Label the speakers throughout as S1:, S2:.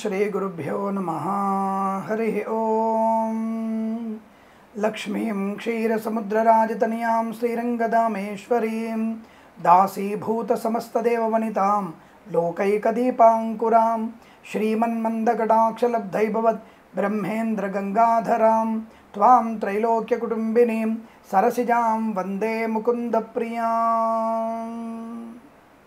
S1: श्री गुरुभ्यो नमः। हरि ओम। लक्ष्मीं क्षीरसमुद्रराजतनयां श्रीरंगदामेश्वरीं दासीभूतसमस्तदेववनितां लोकैकदीपाङ्कुरां श्रीमन्मन्दकटाक्षलब्धैर्भवत् ब्रह्मेन्द्रगङ्गाधरां त्वां त्रैलोक्यकुटुम्बिनीं सरसिजां वंदे मुकुन्दप्रियां।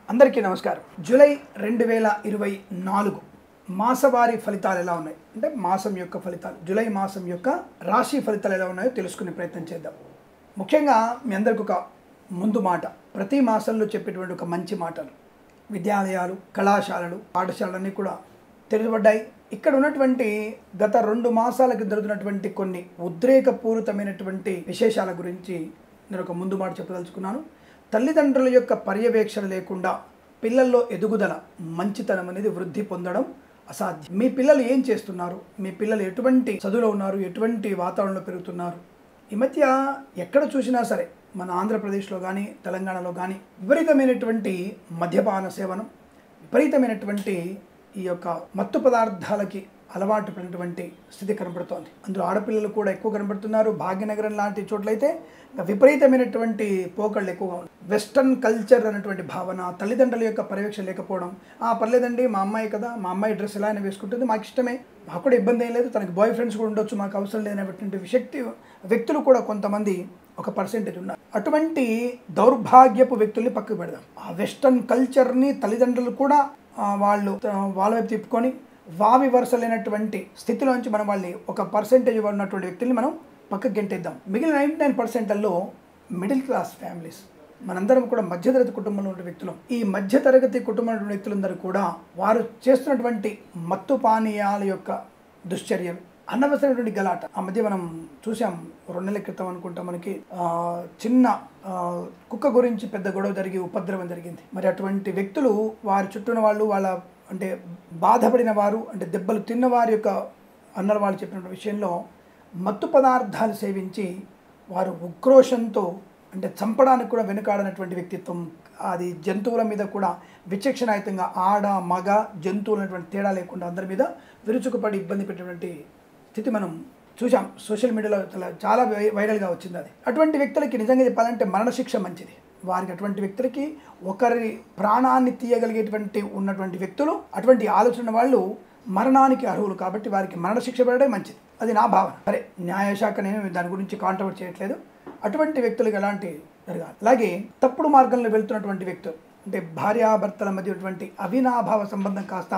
S1: అందరికీ నమస్కారం। జూలై 2024 మాసవారీ ఫలితాలు ఎలా ఉన్నాయి అంటే మాసం యొక్క ఫలితాలు, జూలై మాసం యొక్క రాశి ఫలితాలు ఎలా ఉన్నాయో తెలుసుకునే ప్రయత్నం చేద్దాం। ముఖ్యంగా మీ అందరికి ఒక ముందు మాట, ప్రతి మాసంలో చెప్పేటువంటి ఒక మంచి మాటలు, విద్యాలయాలు, కళాశాలలు, పాఠశాలలన్నీ కూడా తెరవబడ్డాయి। ఇక్కడ ఉన్నటువంటి గత 2 మాసాలకు జరుగుతున్నటువంటి కొన్ని ఉద్రేకపూరితమైనటువంటి విశేషాల గురించి నేను ఒక ముందు మాట చెప్పదలుచుకున్నాను। తల్లిదండ్రుల యొక్క పర్యవేక్షణ లేకుండా పిల్లల్లో ఎదుగుదల, మంచితనం అనేది వృద్ధి పొందడం అసాధ్యం। మీ పిల్లలు ఏం చేస్తున్నారు, మీ పిల్లలు ఎటువంటి చదువులో ఉన్నారు, ఎటువంటి వాతావరణంలో పెరుగుతున్నారు, ఈ మధ్య ఎక్కడ చూసినా సరే మన ఆంధ్రప్రదేశ్లో కానీ తెలంగాణలో కానీ విపరీతమైనటువంటి మద్యపాన సేవనం, విపరీతమైనటువంటి ఈ యొక్క మత్తు పదార్థాలకి అలవాటు పడినటువంటి స్థితి కనబడుతోంది। అందులో ఆడపిల్లలు కూడా ఎక్కువ కనబడుతున్నారు। భాగ్యనగరం లాంటి చోట్లయితే విపరీతమైనటువంటి పోకళ్ళు ఎక్కువగా ఉన్నాయి। వెస్టర్న్ కల్చర్ అనేటువంటి భావన, తల్లిదండ్రుల యొక్క పర్యవేక్షణ లేకపోవడం, పర్లేదండి మా అమ్మాయి కదా, మా అమ్మాయి డ్రెస్ ఎలా అయినా వేసుకుంటుంది, మాకు ఇష్టమే, మాకు కూడా ఇబ్బంది ఏం లేదు, తనకి బాయ్ ఫ్రెండ్స్ కూడా ఉండొచ్చు, మాకు అవసరం లేనటువంటి వ్యక్తులు కూడా కొంతమంది ఒక పర్సెంటేజ్ ఉన్నారు। అటువంటి దౌర్భాగ్యపు వ్యక్తుల్ని పక్కకు పెడదాం। ఆ వెస్టర్న్ కల్చర్ని తల్లిదండ్రులు కూడా వాళ్ళ వైపు తిప్పుకొని వావి వరుసలైనటువంటి స్థితిలోంచి మనం వాళ్ళని ఒక పర్సెంటేజ్ ఉన్నటువంటి వ్యక్తుల్ని మనం పక్కకు గెంటేద్దాం। మిగిలిన 99%ల్లో మిడిల్ క్లాస్ ఫ్యామిలీస్, మనందరం కూడా మధ్యతరగతి కుటుంబంలో ఉన్న వ్యక్తులు। ఈ మధ్యతరగతి కుటుంబంలో వ్యక్తులందరూ కూడా వారు చేస్తున్నటువంటి మత్తు పానీయాల యొక్క దుశ్చర్యలు, అనవసరమైనటువంటి గలాట। ఆ మధ్య మనం చూసాం 2 నెలల క్రితం అనుకుంటా, మనకి చిన్న కుక్క గురించి పెద్ద గొడవ జరిగి ఉపద్రవం జరిగింది। మరి అటువంటి వ్యక్తులు, వారి చుట్టూన వాళ్ళు, వాళ్ళ అంటే బాధపడిన వారు, అంటే దెబ్బలు తిన్నవారి యొక్క అన్నలు వాళ్ళు చెప్పిన విషయంలో మత్తు పదార్థాలు సేవించి వారు ఉక్రోషంతో, అంటే చంపడానికి కూడా వెనుకాడనటువంటి వ్యక్తిత్వం, అది జంతువుల మీద కూడా విచక్షణాయుతంగా ఆడ మగ జంతువులు అనేటువంటి తేడా లేకుండా అందరి మీద విరుచుకుపడి ఇబ్బంది పెట్టినటువంటి స్థితి మనం చూసాం। సోషల్ మీడియాలో చాలా వైరల్గా వచ్చింది అది। అటువంటి వ్యక్తులకి నిజంగా చెప్పాలంటే మరణశిక్ష మంచిది। వారికి అటువంటి వ్యక్తులకి ఒకరి ప్రాణాన్ని తీయగలిగేటువంటి ఉన్నటువంటి వ్యక్తులు, అటువంటి ఆలోచన వాళ్ళు మరణానికి అర్హులు కాబట్టి వారికి మరణశిక్ష పడడం మంచిది, అది నా భావన। సరే, న్యాయశాఖ నేను దాని గురించి కాంట్రవర్ట్ చేయట్లేదు। అటువంటి వ్యక్తులకు ఎలాంటి జరగాలి। అలాగే తప్పుడు మార్గంలో వెళ్తున్నటువంటి వ్యక్తులు, అంటే భార్యాభర్తల మధ్య ఉన్నటువంటి అవినాభావ సంబంధం కాస్త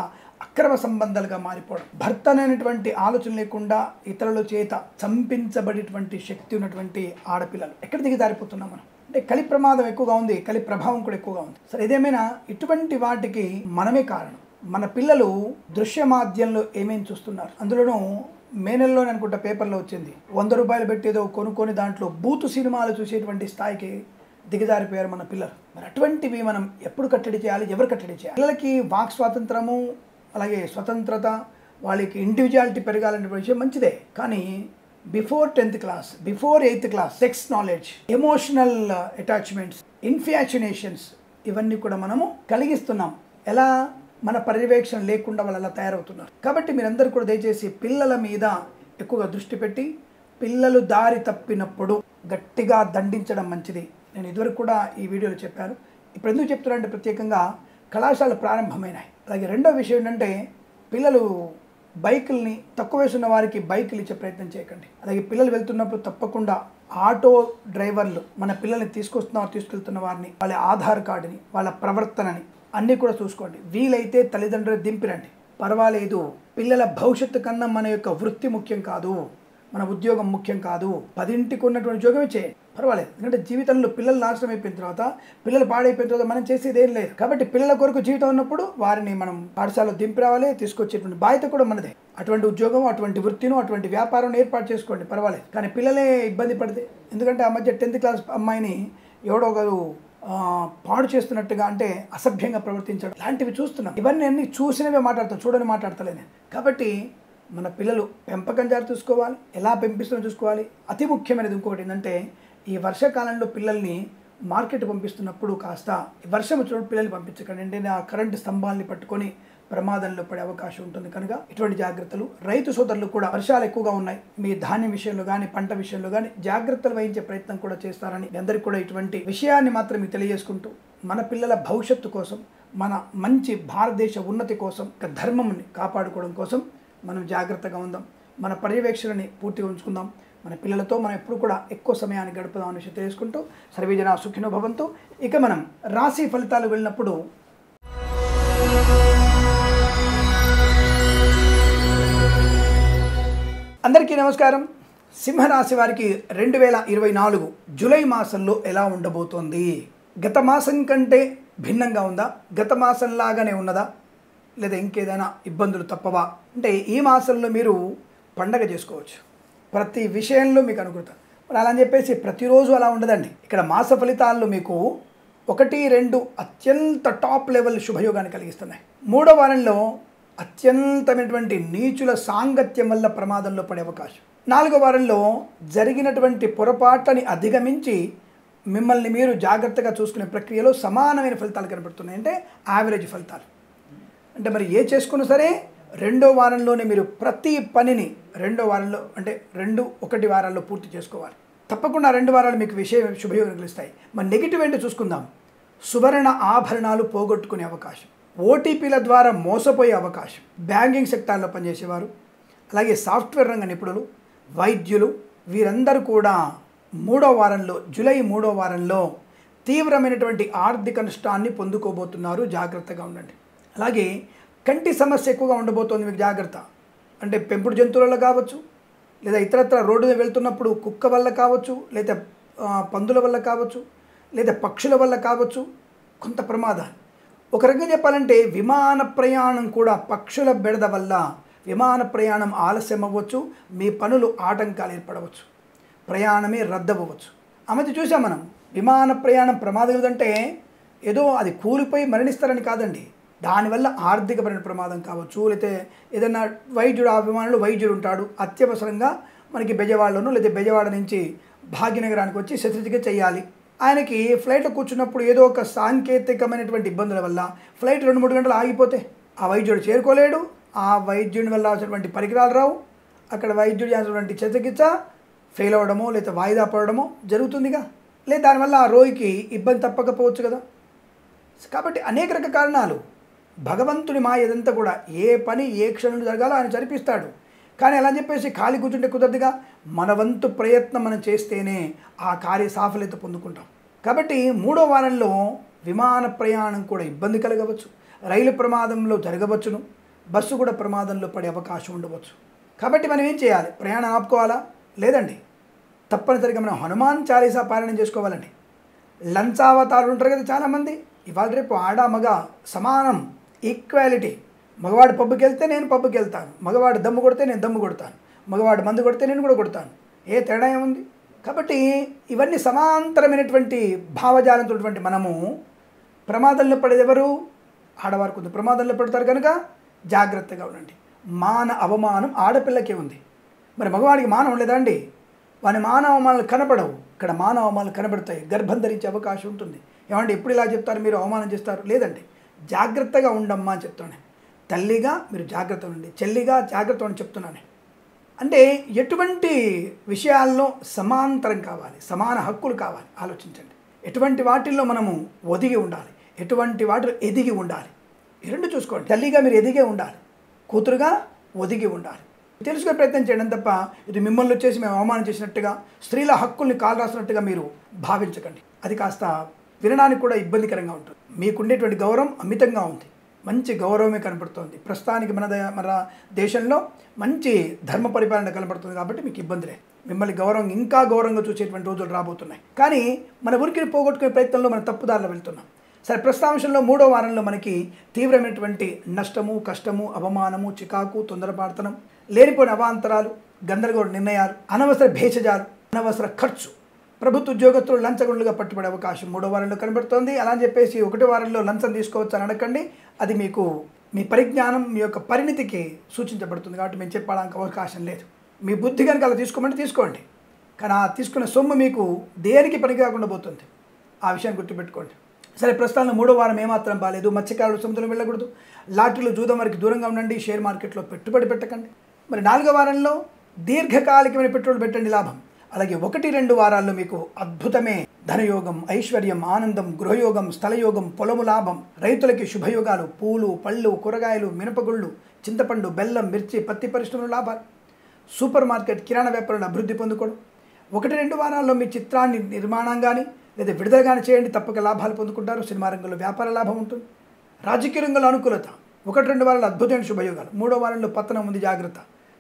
S1: అక్రమ సంబంధాలుగా మారిపోవడం, భర్త అనేటువంటి ఆలోచన లేకుండా ఇతరుల చేత చంపించబడేటువంటి శక్తి ఉన్నటువంటి ఆడపిల్లలు ఎక్కడ దిగజారిపోతున్నాం మనం అంటే కలి ప్రమాదం ఎక్కువగా ఉంది, కలి ప్రభావం కూడా ఎక్కువగా ఉంది। సరే, ఏదేమైనా ఇటువంటి వాటికి మనమే కారణం। మన పిల్లలు దృశ్య మాధ్యంలో ఏమేమి చూస్తున్నారు, అందులోనూ మే నెలలోనే అనుకుంటా పేపర్లో వచ్చింది, 100 రూపాయలు పెట్టేదో కొనుక్కొని దాంట్లో బూతు సినిమాలు చూసేటువంటి స్థాయికి దిగజారిపోయారు మన పిల్లలు। మరి అటువంటివి మనం ఎప్పుడు కట్టడి చేయాలి, ఎవరు కట్టడి చేయాలి? పిల్లలకి వాక్ స్వాతంత్రము, అలాగే స్వతంత్రత, వాళ్ళకి ఇండివిజువాలిటీ పెరగాలనే విషయం మంచిదే, కానీ before 10th class, before 8th class sex knowledge, emotional attachments, infatuations ఇవన్నీ కూడా మనము కలిగిస్తున్నాం। ఎలా? మన పర్యవేక్షణ లేకుండా వాళ్ళు అలా తయారవుతున్నారు। కాబట్టి మీరందరూ కూడా దయచేసి పిల్లల మీద ఎక్కువగా దృష్టి పెట్టి, పిల్లలు దారి తప్పినప్పుడు గట్టిగా దండించడం మంచిది। నేను ఇదివరకు కూడా ఈ వీడియోలో చెప్పాను, ఇప్పుడు ఎందుకు చెప్తున్నానంటే ప్రత్యేకంగా కళాశాలలు ప్రారంభమైనాయి। అలాగే రెండో విషయం ఏంటంటే, పిల్లలు బైకుల్ని, తక్కువ వయసు ఉన్న వారికి బైకులు ఇచ్చే ప్రయత్నం చేయకండి। అలాగే పిల్లలు వెళ్తున్నప్పుడు తప్పకుండా ఆటో డ్రైవర్లు మన పిల్లల్ని తీసుకెళ్తున్న వారిని, వాళ్ళ ఆధార్ కార్డుని, వాళ్ళ ప్రవర్తనని అన్నీ కూడా చూసుకోండి। వీలైతే తల్లిదండ్రులు దింపిరండి, పర్వాలేదు। పిల్లల భవిష్యత్తు కన్నా మన యొక్క వృత్తి ముఖ్యం కాదు, మన ఉద్యోగం ముఖ్యం కాదు। 10ంటికి ఉన్నటువంటి ఉద్యోగమే చేయండి, పర్వాలేదు। ఎందుకంటే జీవితంలో పిల్లలు నాశనం అయిపోయిన తర్వాత, పిల్లలు పాడైపోయిన తర్వాత మనం చేసేది ఏం లేదు। కాబట్టి పిల్లల కొరకు జీవితం ఉన్నప్పుడు వారిని మనం పాఠశాలలో దింపి రావాలి, తీసుకొచ్చేటువంటి బాధ్యత కూడా మనదే। అటువంటి ఉద్యోగం, అటువంటి వృత్తిను, అటువంటి వ్యాపారం ఏర్పాటు చేసుకోండి, పర్వాలేదు। కానీ పిల్లలే ఇబ్బంది పడితే, ఎందుకంటే ఆ మధ్య 10th క్లాస్ అమ్మాయిని ఎవడో ఒకరు పాడు చేస్తున్నట్టుగా, అంటే అసభ్యంగా ప్రవర్తించడం, ఇలాంటివి చూస్తున్నాం। ఇవన్నీ అన్ని చూసినవే మాట్లాడతాం, చూడని మాట్లాడతలేను। కాబట్టి మన పిల్లలు పెంపకం జాగ్రత్త చూసుకోవాలి, ఎలా పెంపిస్తున్నా చూసుకోవాలి। అతి ముఖ్యమైనది ఇంకొకటి ఏంటంటే, ఈ వర్షాకాలంలో పిల్లల్ని మార్కెట్ పంపిస్తున్నప్పుడు కాస్త వర్షం వచ్చినప్పుడు పిల్లల్ని పంపించకండి। అంటే ఆ కరెంటు స్తంభాలని పట్టుకొని ప్రమాదంలో పడే అవకాశం ఉంటుంది కనుక ఇటువంటి జాగ్రత్తలు రైతు సోదరులు కూడా వర్షాలు ఎక్కువగా ఉన్నాయి మీ ధాన్యం విషయంలో కానీ పంట విషయంలో కానీ జాగ్రత్తలు వహించే ప్రయత్నం కూడా చేస్తారని అందరికీ కూడా ఇటువంటి విషయాన్ని మాత్రం మీకు తెలియజేసుకుంటూ మన పిల్లల భవిష్యత్తు కోసం మన మంచి భారతదేశ ఉన్నతి కోసం ధర్మంని కాపాడుకోవడం కోసం మనం జాగ్రత్తగా ఉందాం మన పర్యవేక్షణని పూర్తిగా ఉంచుకుందాం మన పిల్లలతో మనం ఎప్పుడు కూడా ఎక్కువ సమయాన్ని గడుపుదాం అనే విషయం తెలుసుకుంటూ సర్వేజన సుఖినో భవంతు ఇక మనం రాశి ఫలితాలు వెళ్ళినప్పుడు అందరికీ నమస్కారం సింహరాశి వారికి 2024 జూలై మాసంలో ఎలా ఉండబోతోంది గత మాసం కంటే భిన్నంగా ఉందా గత మాసంలాగానే ఉన్నదా లేదా ఇంకేదైనా ఇబ్బందులు తప్పవా అంటే ఈ మాసంలో మీరు పండగ చేసుకోవచ్చు ప్రతి విషయంలో మీకు అనుకూలత మరి అలా అని చెప్పేసి ప్రతిరోజు అలా ఉండదండి ఇక్కడ మాస ఫలితాల్లో మీకు 1-2 అత్యంత టాప్ లెవెల్ శుభయోగాన్ని కలిగిస్తున్నాయి మూడో వారంలో అత్యంతమైనటువంటి నీచుల సాంగత్యం వల్ల ప్రమాదంలో పడే అవకాశం నాలుగో వారంలో జరిగినటువంటి పొరపాట్లని అధిగమించి మిమ్మల్ని మీరు జాగ్రత్తగా చూసుకునే ప్రక్రియలో సమానమైన ఫలితాలు కనబడుతున్నాయి అంటే యావరేజ్ ఫలితాలు అంటే మరి ఏ చేసుకున్నా సరే రెండో వారంలోనే మీరు ప్రతి పనిని రెండో వారంలో అంటే 2-1 వారాల్లో పూర్తి చేసుకోవాలి తప్పకుండా 2 వారాలు మీకు శుభయోగం కలిగిస్తాయి మరి నెగిటివ్ ఏంటో చూసుకుందాం సువర్ణ ఆభరణాలు పోగొట్టుకునే అవకాశం ఓటీపీల ద్వారా మోసపోయే అవకాశం బ్యాంకింగ్ సెక్టార్లో పనిచేసేవారు అలాగే సాఫ్ట్వేర్ రంగ నిపుణులు వైద్యులు వీరందరూ కూడా మూడో వారంలో జూలై 3వ వారంలో తీవ్రమైనటువంటి ఆర్థిక నష్టాన్ని పొందుకోబోతున్నారు జాగ్రత్తగా ఉండండి అలాగే కంటి సమస్య ఎక్కువగా ఉండబోతోంది మీకు జాగ్రత్త అంటే పెంపుడు జంతువుల వల్ల కావచ్చు లేదా ఇతరత్ర రోడ్డు మీద వెళ్తున్నప్పుడు కుక్క వల్ల కావచ్చు లేదా పందుల వల్ల కావచ్చు లేదా పక్షుల వల్ల కావచ్చు కొంత ప్రమాదాలు ఒక రకంగా చెప్పాలంటే విమాన ప్రయాణం కూడా పక్షుల బెడద వల్ల విమాన ప్రయాణం ఆలస్యం అవ్వచ్చు మీ పనులు ఆటంకాలు ఏర్పడవచ్చు ప్రయాణమే రద్దవ్వచ్చు ఆ మధ్య చూసాం మనం విమాన ప్రయాణం ప్రమాదం అంటే ఏదో అది కూలిపోయి మరణిస్తారని కాదండి దానివల్ల ఆర్థికపరమైన ప్రమాదం కావచ్చు లేకపోతే ఏదైనా వైద్యుడు ఆ విమానంలో వైద్యుడు ఉంటాడు అత్యవసరంగా మనకి బెజవాడలోనూ లేదా బెజవాడ నుంచి భాగ్యనగరానికి వచ్చి శస్త్రచికిత్స చేయాలి ఆయనకి ఫ్లైట్లో కూర్చున్నప్పుడు ఏదో ఒక సాంకేతికమైనటువంటి ఇబ్బందుల వల్ల ఫ్లైట్ 2-3 గంటలు ఆగిపోతే ఆ వైద్యుడు చేరుకోలేడు ఆ వైద్యుని వల్ల వచ్చినటువంటి పరికరాలు రావు అక్కడ వైద్యుడు చేసినటువంటి శస్త్రచికిత్స ఫెయిల్ అవ్వడమో లేదా వాయిదా పడడమో జరుగుతుందిగా లేదా దానివల్ల ఆ రోగికి ఇబ్బంది తప్పకపోవచ్చు కదా కాబట్టి అనేక రకాల కారణాలు భగవంతుని మాయ ఇదంతా కూడా ఏ పని ఏ క్షణంలో జరగాలో ఆయన జరిపిస్తాడు కానీ అలా చెప్పేసి ఖాళీ కూర్చుంటే కుదరదుగా మన వంతు ప్రయత్నం మనం చేస్తేనే ఆ కార్య సాఫల్యత పొందుకుంటాం కాబట్టి మూడో వారంలో విమాన ప్రయాణం కూడా ఇబ్బంది కలగవచ్చు రైలు ప్రమాదంలో జరగవచ్చును బస్సు కూడా ప్రమాదంలో పడే అవకాశం ఉండవచ్చు కాబట్టి మనం ఏం చేయాలి ప్రయాణం ఆపుకోవాలా లేదండి తప్పనిసరిగా మనం హనుమాన్ చాలీసా పారాయణం చేసుకోవాలండి లంచావతారులు ఉంటారు కదా చాలామంది ఇవాళ రేపు ఆడ మగ సమానం ఈక్వాలిటీ మగవాడు పబ్బుకి వెళ్తే నేను పబ్బుకి వెళ్తాను మగవాడు దమ్ము కొడితే నేను దమ్ము కొడతాను మగవాడు మందు కొడితే నేను కూడా కొడతాను ఏ తేడా ఏముంది కాబట్టి ఇవన్నీ సమాంతరమైనటువంటి భావజాలంతో మనము ప్రమాదంలో పడేది ఎవరు ఆడవారు కొంత ప్రమాదంలో పడతారు కనుక జాగ్రత్తగా ఉండండి మాన అవమానం ఆడపిల్లకే ఉంది మరి మగవాడికి మానవం లేదా అండి వాని మానవ అవమానాలు కనపడవు ఇక్కడ మానవ అవమానాలు కనబడతాయి గర్భం ధరించే అవకాశం ఉంటుంది ఏమంటే ఎప్పుడు ఇలా చెప్తారు మీరు అవమానం చేస్తారు లేదండి జాగ్రత్తగా ఉండమ్మా అని చెప్తాను తల్లిగా మీరు జాగ్రత్త ఉండండి చెల్లిగా జాగ్రత్త అని చెప్తున్నాను అంటే ఎటువంటి విషయాల్లో సమాంతరం కావాలి సమాన హక్కులు కావాలి ఆలోచించండి ఎటువంటి వాటిల్లో మనము ఒదిగి ఉండాలి ఎటువంటి వాటిలో ఎదిగి ఉండాలి ఈ రెండు చూసుకోండి తల్లిగా మీరు ఎదిగే ఉండాలి కూతురుగా ఒదిగి ఉండాలి తెలుసుకునే ప్రయత్నం చేయడం తప్ప ఇది మిమ్మల్ని వచ్చేసి మేము అవమానం చేసినట్టుగా స్త్రీల హక్కుల్ని కాలు రాసినట్టుగా మీరు భావించకండి అది కాస్త వినడానికి కూడా ఇబ్బందికరంగా ఉంటుంది మీకుండేటువంటి గౌరవం అమితంగా ఉంది మంచి గౌరవమే కనబడుతుంది ప్రస్తుతానికి మన దేశంలో మంచి ధర్మ పరిపాలన కనబడుతుంది కాబట్టి మీకు ఇబ్బంది లేదు మిమ్మల్ని గౌరవం ఇంకా గౌరవంగా చూసేటువంటి రోజులు రాబోతున్నాయి కానీ మన ఉనికిని పోగొట్టుకునే ప్రయత్నంలో మనం తప్పుదారిలో వెళ్తున్నాం సరే ప్రస్తాంశంలో మూడో వారంలో మనకి తీవ్రమైనటువంటి నష్టము కష్టము అవమానము చికాకు తొందరపాటుతనం లేనిపోయిన అవాంతరాలు గందరగోళ నిర్ణయాలు అనవసర భేషజాలు అనవసర ఖర్చు ప్రభుత్వ ఉద్యోగస్తులు లంచగొండలుగా పట్టుబడే అవకాశం మూడో వారంలో కనబడుతోంది అలా అని చెప్పేసి ఒకటో వారంలో లంచం తీసుకోవచ్చు అని అడగండి అది మీకు మీ పరిజ్ఞానం మీ యొక్క పరిణితికి సూచించబడుతుంది కాబట్టి మేము చెప్పడానికి అవకాశం లేదు మీ బుద్ధి కనుక అలా తీసుకోమంటే తీసుకోండి కానీ ఆ తీసుకున్న సొమ్ము మీకు దేనికి పనికి కాకుండా పోతుంది ఆ విషయాన్ని గుర్తుపెట్టుకోండి సరే, ప్రస్తుతాల్లో మూడో వారం ఏమాత్రం బాలేదు. మత్స్యకారులు సముద్రం వెళ్ళకూడదు, లాటరీలు జూదం వరకు దూరంగా ఉండండి, షేర్ మార్కెట్లో పెట్టుబడి పెట్టకండి. మరి 4వ వారంలో దీర్ఘకాలికమైన పెట్టుబడులు పెట్టండి, లాభం. అలాగే 1-2 వారాల్లో మీకు అద్భుతమే ధనయోగం, ఐశ్వర్యం, ఆనందం, గృహయోగం, స్థలయోగం, పొలము లాభం, రైతులకి శుభయోగాలు, పూలు, పళ్ళు, కూరగాయలు, మినపగుళ్ళు, చింతపండు, బెల్లం, మిర్చి, పత్తి పరిశ్రమలు లాభాలు, సూపర్ మార్కెట్, కిరాణా వ్యాపారాలు అభివృద్ధి పొందుకోవడం. 1-2 వారాల్లో మీ చిత్రాన్ని నిర్మాణం కానీ లేదా విడుదల కానీ చేయండి, తప్పక లాభాలు పొందుకుంటారు. సినిమా రంగంలో వ్యాపార లాభం ఉంటుంది. రాజకీయ రంగంలో అనుకూలత. 1-2 వారాల్లో అద్భుతమైన శుభయోగాలు. 3వ వారంలో పతనం ఉంది, జాగ్రత్త.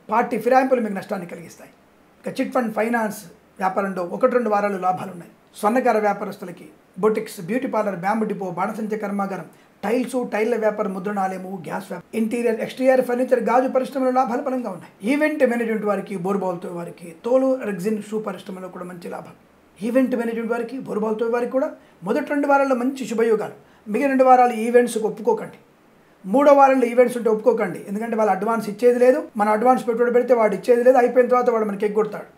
S1: పార్టీ ఫిరాయింపులు మీకు నష్టాన్ని కలిగిస్తాయి. ఇక చిట్ ఫండ్, ఫైనాన్స్ వ్యాపారంలో 1-2 వారాలు లాభాలు ఉన్నాయి. స్వర్ణకార వ్యాపారస్తులకి boutiques, beauty parlour, bamboo depot, బాణసంచ కర్మాగారం, టైల్స్, టైల్ల వ్యాపారం, ముద్రణాలయము, గ్యాస్ వ్యాపారం, ఇంటీరియర్, ఎక్స్టీరియర్ ఫర్నిచర్, గాజు పరిశ్రమలో లాభాలు బలంగా ఉన్నాయి. ఈవెంట్ మేనేజ్మెంట్ వారికి, బోర్బాల్తో వారికి, తోలు, రెగ్జిన్, షూ పరిశ్రమలో కూడా మంచి లాభాలు. ఈవెంట్ మేనేజ్మెంట్ వారికి, బోర్బాల్తో వారికి కూడా మొదటి 2 వారాల్లో మంచి శుభయోగాలు. మిగిలిన 2 వారాలు ఈవెంట్స్కి ఒప్పుకోకండి. 3వ వారంలో ఈవెంట్స్ ఉంటే ఒప్పుకోకండి, ఎందుకంటే వాళ్ళు అడ్వాన్స్ ఇచ్చేది లేదు. మన అడ్వాన్స్ పెట్టుబడి పెడితే వాడు ఇచ్చేది లేదు, అయిపోయిన తర్వాత వాడు మనకి ఎగ్గొడతాడు.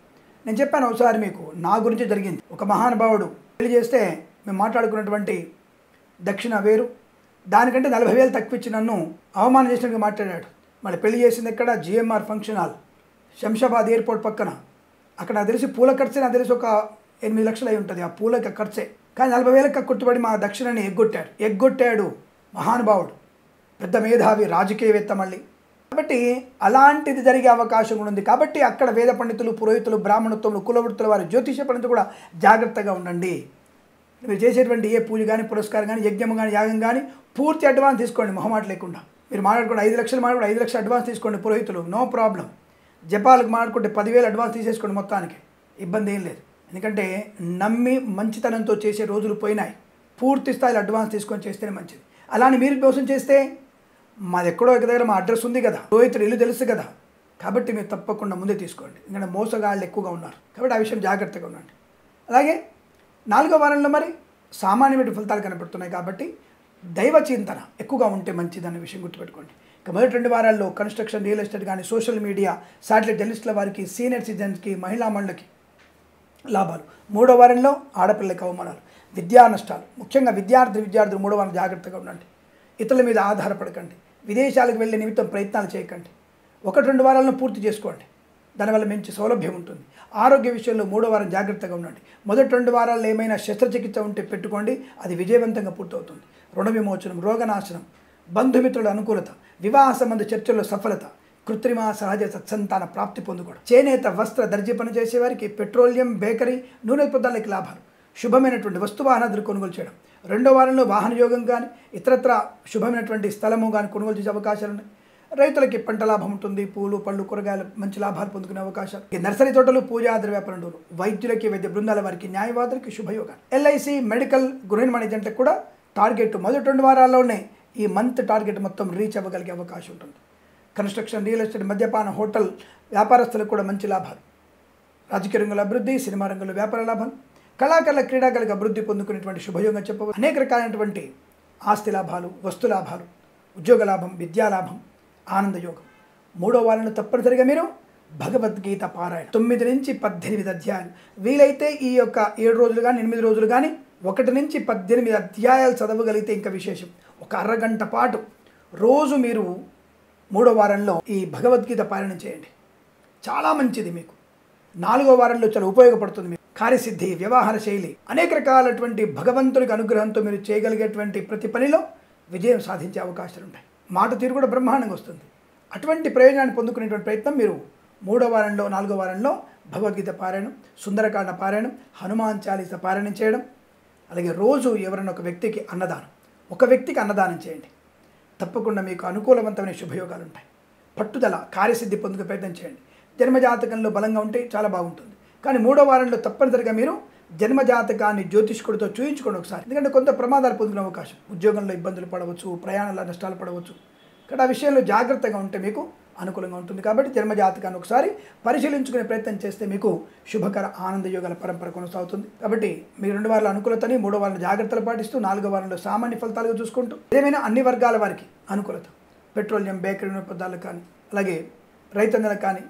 S1: నేను చెప్పాను ఒకసారి మీకు, నా గురించి జరిగింది. ఒక మహానుభావుడు పెళ్లి చేస్తే మేము మాట్లాడుకున్నటువంటి దక్షిణ వేరు, దానికంటే 40,000 తక్కువ ఇచ్చి నన్ను అవమానం చేసినట్టుగా మాట్లాడాడు. మళ్ళీ పెళ్లి చేసింది ఎక్కడ? GMR function hall, Shamshabad airport పక్కన. అక్కడ నాకు తెలిసి పూల ఖర్చే నాకు తెలిసి ఒక 8 లక్షలు అయి ఉంటుంది, ఆ పూలకి ఖర్చే. కానీ 40,000 కొట్టుబడి మా దక్షిణని ఎగ్గొట్టాడు మహానుభావుడు, పెద్ద మేధావి, రాజకీయవేత్త మళ్ళీ. కాబట్టి అలాంటిది జరిగే అవకాశం కూడా ఉంది. కాబట్టి అక్కడ వేద పండితులు, పురోహితులు, బ్రాహ్మణత్వములు, కులవృత్తుల వారి జ్యోతిష పండితులు కూడా జాగ్రత్తగా ఉండండి. మీరు చేసేటువంటి ఏ పూజ కానీ, పురస్కారం కానీ, యజ్ఞం కానీ, యాగం కానీ పూర్తి అడ్వాన్స్ తీసుకోండి, మొహమాట లేకుండా. మీరు మాట్లాడుకోండి 5 లక్షలు మాట్లాడుకోండి, 5 లక్షలు అడ్వాన్స్ తీసుకోండి పురోహితులు, నో ప్రాబ్లం. జపాలకు మాట్లాడుకుంటే 10,000 అడ్వాన్స్ తీసేసుకోండి, మొత్తానికి ఇబ్బంది ఏం లేదు. ఎందుకంటే నమ్మి మంచితనంతో చేసే రోజులు పోయినాయి. పూర్తి స్థాయిలో అడ్వాన్స్ తీసుకొని చేస్తేనే మంచిది. అలానే మీరు మోసం చేస్తే, మాది ఎక్కడో ఒక దగ్గర మా అడ్రస్ ఉంది కదా, రోహితుడు ఇల్లు తెలుసు కదా, కాబట్టి మీరు తప్పకుండా ముందే తీసుకోండి. ఎందుకంటే మోసగాళ్ళు ఎక్కువగా ఉన్నారు, కాబట్టి ఆ విషయం జాగ్రత్తగా ఉండండి. అలాగే 4వ వారంలో మరి సామాన్యమైన ఫలితాలు కనబడుతున్నాయి, కాబట్టి దైవ చింతన ఎక్కువగా ఉంటే మంచిదనే విషయం గుర్తుపెట్టుకోండి. ఇక మొదటి 2 వారాల్లో కన్స్ట్రక్షన్, రియల్ ఎస్టేట్ కానీ, సోషల్ మీడియా, శాటిలైట్ జర్నలిస్టుల వారికి, సీనియర్ సిటిజన్స్కి, మహిళా మండలికి లాభాలు. 3వ వారంలో ఆడపిల్లకి అవమానాలు, విద్యా నష్టాలు. ముఖ్యంగా విద్యార్థులు 3వ వారం జాగ్రత్తగా ఉండండి. ఇతరుల మీద ఆధారపడకండి. విదేశాలకు వెళ్ళే నిమిత్తం ప్రయత్నాలు చేయకండి. 1-2 వారాలను పూర్తి చేసుకోండి, దానివల్ల మంచి సౌలభ్యం ఉంటుంది. ఆరోగ్య విషయంలో 3వ వారం జాగ్రత్తగా ఉండండి. మొదటి 2 వారాల్లో ఏమైనా శస్త్రచికిత్స ఉంటే పెట్టుకోండి, అది విజయవంతంగా పూర్తవుతుంది. రుణ విమోచనం, రోగనాశనం, బంధుమిత్రుల అనుకూలత, వివాహ సంబంధ చర్చల్లో సఫలత, కృత్రిమ సహజ సత్సంతాన ప్రాప్తి పొందుకోవడం. చేనేత, వస్త్ర, దర్జీ పని చేసేవారికి, పెట్రోలియం, బేకరీ, నూనె పదార్థాలకి లాభాలు. శుభమైనటువంటి వస్తువాహనాదులు కొనుగోలు చేయడం. 2వ వారంలో వాహన యోగం కానీ, ఇతరత్ర శుభమైనటువంటి స్థలము కానీ కొనుగోలు చేసే అవకాశాలు ఉన్నాయి. రైతులకి పంట లాభం ఉంటుంది, పూలు, పళ్ళు, కూరగాయలు మంచి లాభాలు పొందుకునే అవకాశాలు. నర్సరీ తోటలు, పూజాద్ర వ్యాపారంలో, వైద్యులకి, వైద్య బృందాల వారికి, న్యాయవాదులకి శుభయోగాలు. LIC, మెడికల్, గృహ నిర్మాణ ఏజెంట్లకు కూడా టార్గెట్ మొదటి 2 వారాల్లోనే ఈ మంత్ టార్గెట్ మొత్తం రీచ్ అవ్వగలిగే అవకాశం ఉంటుంది. కన్స్ట్రక్షన్, రియల్ ఎస్టేట్, మద్యపాన, హోటల్ వ్యాపారస్తులకు కూడా మంచి లాభాలు. రాజకీయ రంగంలో అభివృద్ధి, సినిమా రంగంలో వ్యాపార లాభాలు, కళాకారుల, క్రీడాకారులకు అభివృద్ధి పొందుకునేటువంటి శుభయోగంగా చెప్పవచ్చు. అనేక రకాలైనటువంటి ఆస్తి లాభాలు, వస్తు లాభాలు, ఉద్యోగ లాభం, విద్యా లాభం, ఆనందయోగం. 3వ వారంలో తప్పనిసరిగా మీరు భగవద్గీత పారాయణ 9 నుంచి 18 అధ్యాయాలు, వీలైతే ఈ యొక్క 7 రోజులు కానీ 8 రోజులు కానీ 1 నుంచి 18 అధ్యాయాలు చదవగలిగితే ఇంకా విశేషం. ఒక అరగంట పాటు రోజు మీరు 3వ వారంలో ఈ భగవద్గీత పారాయణం చేయండి, చాలా మంచిది. మీకు 4వ వారంలో చాలా ఉపయోగపడుతుంది. మీకు కార్యసిద్ధి, వ్యవహార శైలి, అనేక రకాలటువంటి భగవంతునికి అనుగ్రహంతో మీరు చేయగలిగేటువంటి ప్రతి పనిలో విజయం సాధించే అవకాశాలు ఉంటాయి. మాట తీరు కూడా బ్రహ్మాండంగా వస్తుంది. అటువంటి ప్రయోజనాన్ని పొందుకునేటువంటి ప్రయత్నం మీరు 3వ వారంలో, 4వ వారంలో భగవద్గీత పారాయణం, సుందరకాండ పారాయణం, హనుమాన్ చాలీస పారాయణం చేయడం. అలాగే రోజు ఎవరైనా ఒక వ్యక్తికి అన్నదానం చేయండి. తప్పకుండా మీకు అనుకూలవంతమైన శుభయోగాలు ఉంటాయి. పట్టుదల, కార్యసిద్ధి పొందుకు ప్రయత్నం చేయండి. జన్మజాతకంలో బలంగా ఉంటే చాలా బాగుంటుంది. కానీ 3వ వారంలో తప్పనిసరిగా మీరు జన్మజాతకాన్ని జ్యోతిష్కుడితో చూయించుకోండి ఒకసారి. ఎందుకంటే కొంత ప్రమాదాలు పొందుకునే అవకాశం, ఉద్యోగంలో ఇబ్బందులు పడవచ్చు, ప్రయాణాల నష్టాలు పడవచ్చు. కానీ ఆ విషయంలో జాగ్రత్తగా ఉంటే మీకు అనుకూలంగా ఉంటుంది. కాబట్టి జన్మజాతకాన్ని ఒకసారి పరిశీలించుకునే ప్రయత్నం చేస్తే మీకు శుభకర ఆనందయోగాల పరంపర కొనసాగుతుంది. కాబట్టి మీ 2 వారాల అనుకూలతని, 3వ వారంలో జాగ్రత్తలు పాటిస్తూ, 4వ వారంలో సామాన్య ఫలితాలుగా చూసుకుంటూ, ఏమైనా అన్ని వర్గాల వారికి అనుకూలత, పెట్రోలియం, బేకరీ పదార్థాలకు కానీ, అలాగే రైతన్నలకు కానీ,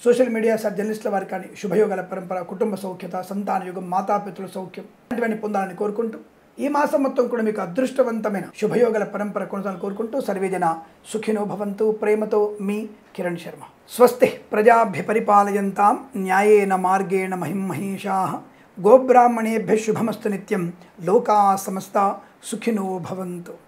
S1: సోషల్ మీడియా జర్నలిస్టుల వారికి కానీ శుభయోగాల పరంపర, కుటుంబ సౌఖ్యత, సంతాన యోగం, మాతాపితృల సౌఖ్యం ఇలాంటివన్నీ పొందాలని కోరుకుంటూ ఈ మాసం మొత్తం కూడా మీకు అదృష్టవంతమైన శుభయోగాల పరంపర కొనసాగాలని కోరుకుంటూ సర్వేజన సుఖినో భవంతు. ప్రేమతో మీ కిరణ్ శర్మ. స్వస్తి ప్రజాభ్య పరిపాలయంతాం న్యాయేన మార్గేణ మహిమహేషాః. గోబ్రాహ్మణేభ్యः శుభమస్తు నిత్యం. లోకా సమస్తా సుఖినో భవంతు.